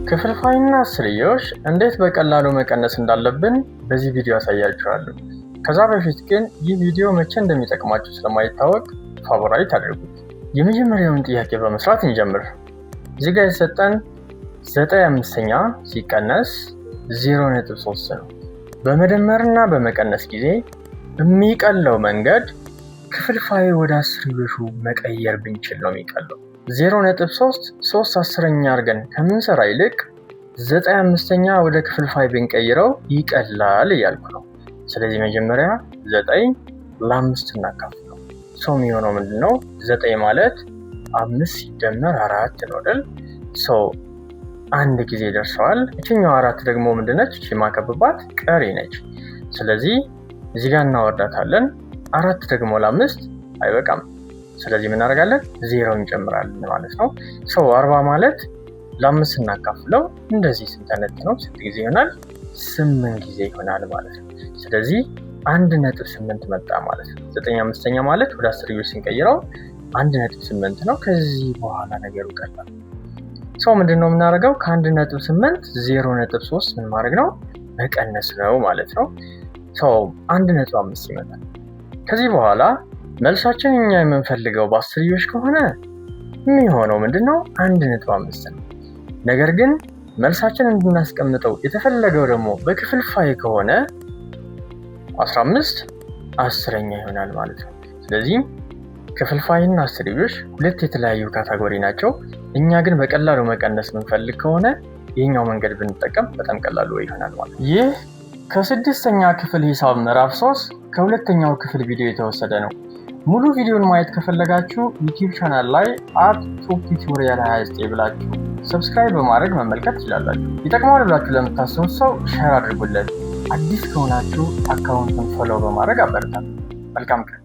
ክፍልፋይና አስርዮሽ እንዴት በቀላሉ መቀነስ እንዳለብን በዚህ ቪዲዮ አሳያችኋለሁ። ከዛ በፊት ግን ይህ ቪዲዮ መቼ እንደሚጠቅማችሁ ስለማይታወቅ ፋቮራይት አድርጉት። የመጀመሪያውን ጥያቄ በመስራት እንጀምር። እዚህ ጋር የተሰጠን 9/5 ሲቀነስ 0.3 ነው። በመደመርና በመቀነስ ጊዜ የሚቀለው መንገድ ክፍልፋይ ወደ አስርዮሹ መቀየር ብንችል ነው የሚቀለው። 0.3 3/10 አድርገን ከምንሰራ ይልቅ 9/5 ወደ ክፍልፋይ ብንቀይረው ይቀላል እያልኩ ነው። ስለዚህ መጀመሪያ 9 ለ5 እናካፍለው። ሰው የሚሆነው ምንድነው? 9 ማለት 5 ሲደመር 4 ነው አይደል? ሰው አንድ ጊዜ ደርሰዋል። እቺኛው 4 ደግሞ ምንድነች? እቺ ማከብባት ቀሪ ነች። ስለዚህ እዚህ ጋር እናወርዳታለን። 4 ደግሞ ለ5 አይበቃም። ስለዚህ ምን እናደርጋለን? 0 እንጨምራለን ማለት ነው። ሰው 40 ማለት ለ5 እናካፍለው እንደዚህ ስንተነትነው ስንት ጊዜ ይሆናል? 8 ጊዜ ይሆናል ማለት ነው። ስለዚህ 1.8 መጣ ማለት ነው። 9/5 ማለት ወደ አስርዮሽ ስንቀይረው 1.8 ነው። ከዚህ በኋላ ነገሩ ቀላል። ሰው ምንድነው የምናደርገው? ከ1.8 0.3 ምን ማድረግ ነው? መቀነስ ነው ማለት ነው። ሰው 1.5 ይመጣል። ከዚህ በኋላ መልሳችን እኛ የምንፈልገው በአስርዮሽ ከሆነ የሚሆነው ምንድነው? 1.5 ነው። ነገር ግን መልሳችን እንድናስቀምጠው የተፈለገው ደግሞ በክፍልፋይ ከሆነ 15/10 ይሆናል ማለት ነው። ስለዚህ ክፍልፋይና አስርዮሽ ሁለት የተለያዩ ካታጎሪ ናቸው። እኛ ግን በቀላሉ መቀነስ የምንፈልግ ከሆነ ይሄኛው መንገድ ብንጠቀም በጣም ቀላሉ ይሆናል ማለት ነው። ይህ ከ6ኛ ክፍል ሂሳብ ምዕራፍ 3 ከሁለተኛው ክፍል ቪዲዮ የተወሰደ ነው። ሙሉ ቪዲዮን ማየት ከፈለጋችሁ ዩቲዩብ ቻናል ላይ @ቱቶሪያል29 ብላችሁ ሰብስክራይብ በማድረግ መመልከት ትችላላችሁ። ይጠቅማል ብላችሁ ለምታስቡት ሰው ሼር አድርጉለት። አዲስ ከሆናችሁ አካውንቱን ፎሎው በማድረግ አበረታቱ። መልካም ቀን።